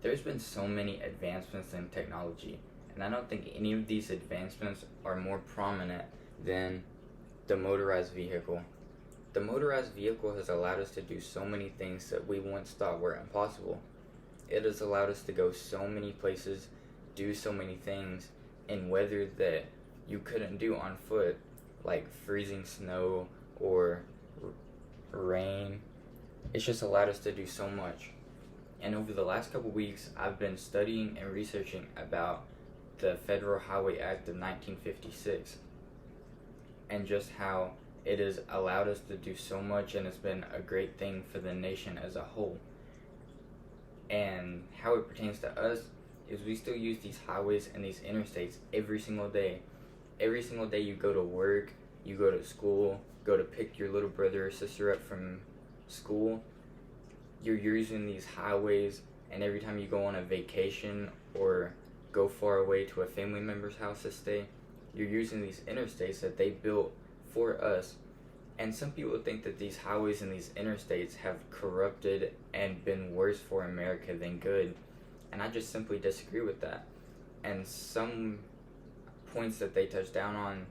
There's been so many advancements in technology, and I don't think any of these advancements are more prominent than the motorized vehicle. The motorized vehicle has allowed us to do so many things that we once thought were impossible. It has allowed us to go so many places, do so many things in weather that you couldn't do on foot, like freezing snow or rain. It's just allowed us to do so much. And over the last couple weeks, I've been studying and researching about the Federal Highway Act of 1956 and just how it has allowed us to do so much and it's been a great thing for the nation as a whole. And how it pertains to us is we still use these highways and these interstates every single day. Every single day you go to work, you go to school, go to pick your little brother or sister up from school, you're using these highways, and every time you go on a vacation or go far away to a family member's house to stay, you're using these interstates that they built for us. And some people think that these highways and these interstates have corrupted and been worse for America than good, and I just simply disagree with that. And some points that they touch down on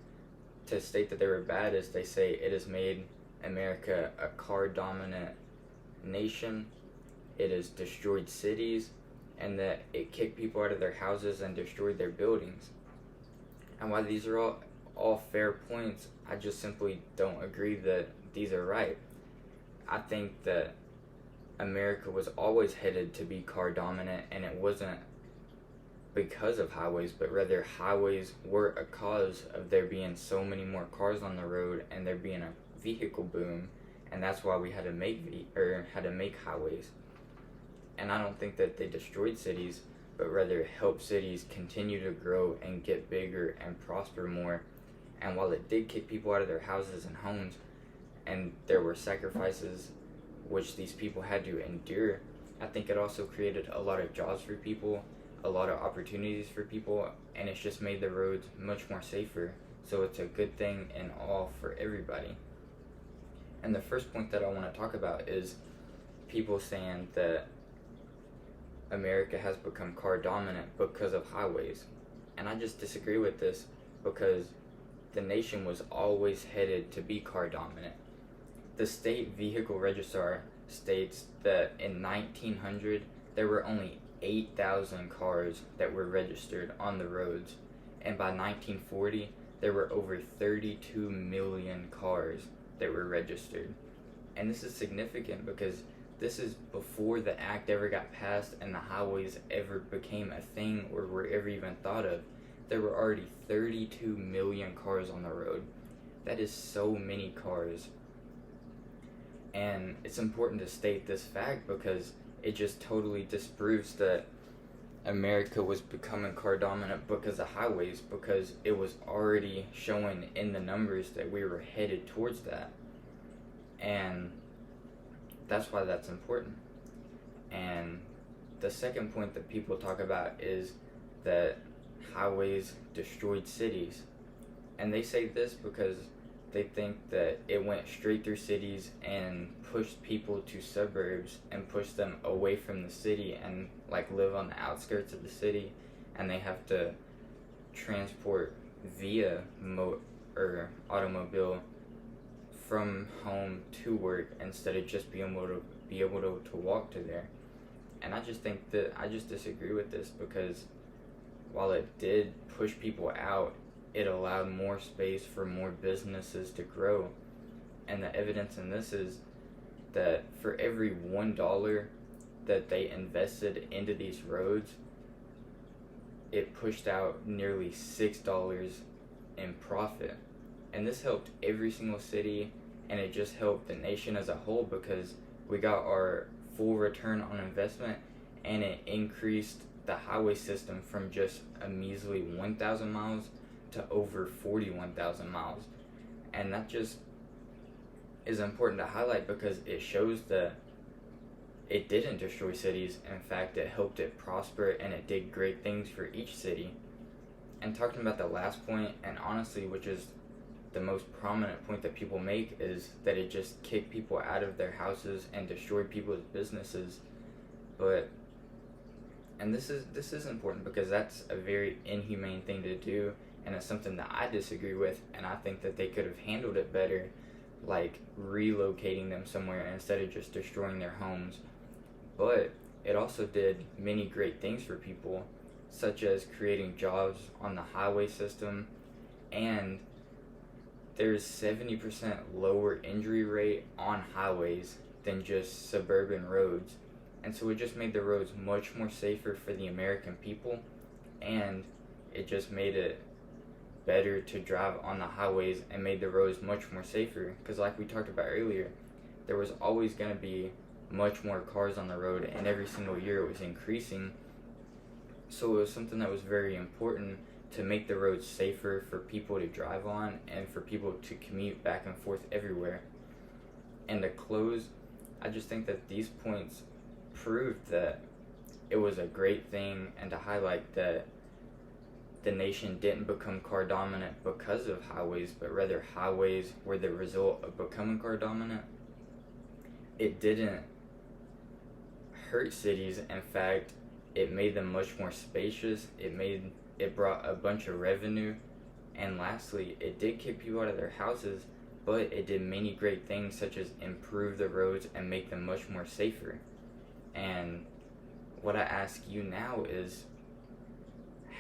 to state that they were bad is they say it has made America a car dominant nation, it has destroyed cities, and that it kicked people out of their houses and destroyed their buildings. And while these are all fair points, I just simply don't agree that these are right. I think that America was always headed to be car dominant, and it wasn't because of highways, but rather highways were a cause of there being so many more cars on the road and there being a vehicle boom, and that's why we had to make highways. And I don't think that they destroyed cities, but rather helped cities continue to grow and get bigger and prosper more. And while it did kick people out of their houses and homes, and there were sacrifices which these people had to endure, I think it also created a lot of jobs for people, a lot of opportunities for people, and it's just made the roads much more safer. So it's a good thing in all for everybody. And the first point that I want to talk about is people saying that America has become car dominant because of highways. And I just disagree with this because the nation was always headed to be car dominant. The state vehicle registrar states that in 1900 there were only 8,000 cars that were registered on the roads, and by 1940 there were over 32 million cars that were registered. And this is significant because this is before the act ever got passed and the highways ever became a thing or were ever even thought of. There were already 32 million cars on the road. That is so many cars. And it's important to state this fact because it just totally disproves that America was becoming car dominant because of highways, because it was already showing in the numbers that we were headed towards that. And that's why that's important. And the second point that people talk about is that highways destroyed cities. And they say this because they think that it went straight through cities and pushed people to suburbs and pushed them away from the city and like live on the outskirts of the city, and they have to transport via automobile from home to work instead of just being able to walk to there. And I just disagree with this because while it did push people out, it allowed more space for more businesses to grow. And the evidence in this is that for every $1 that they invested into these roads, it pushed out nearly $6 in profit. And this helped every single city, and it just helped the nation as a whole because we got our full return on investment, and it increased the highway system from just a measly 1,000 miles to over 41,000 miles. And that just is important to highlight because it shows that it didn't destroy cities. In fact, it helped it prosper and it did great things for each city. And talking about the last point, and honestly, which is the most prominent point that people make, is that it just kicked people out of their houses and destroyed people's businesses. But And this is important because that's a very inhumane thing to do, and it's something that I disagree with, and I think that they could have handled it better, like relocating them somewhere instead of just destroying their homes. But it also did many great things for people, such as creating jobs on the highway system, and there's 70% lower injury rate on highways than just suburban roads. And so it just made the roads much more safer for the American people, and it just made it better to drive on the highways and made the roads much more safer. Because like we talked about earlier, there was always going to be much more cars on the road, and every single year it was increasing. So it was something that was very important to make the roads safer for people to drive on and for people to commute back and forth everywhere. And to close, I just think that these points proved that it was a great thing, and to highlight that the nation didn't become car dominant because of highways, but rather highways were the result of becoming car dominant. It didn't hurt cities. In fact, it made them much more spacious. It brought a bunch of revenue, and lastly, it did kick people out of their houses, but it did many great things such as improve the roads and make them much more safer. And what I ask you now is,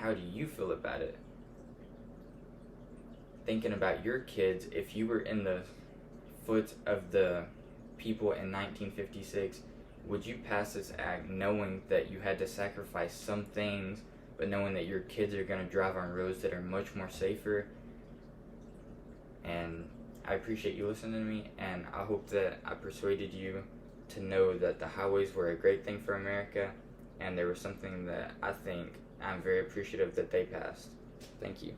how do you feel about it? Thinking about your kids, if you were in the foot of the people in 1956, would you pass this act knowing that you had to sacrifice some things, but knowing that your kids are going to drive on roads that are much more safer? And I appreciate you listening to me, and I hope that I persuaded you to know that the highways were a great thing for America, and they were something that I think I'm very appreciative that they passed. Thank you.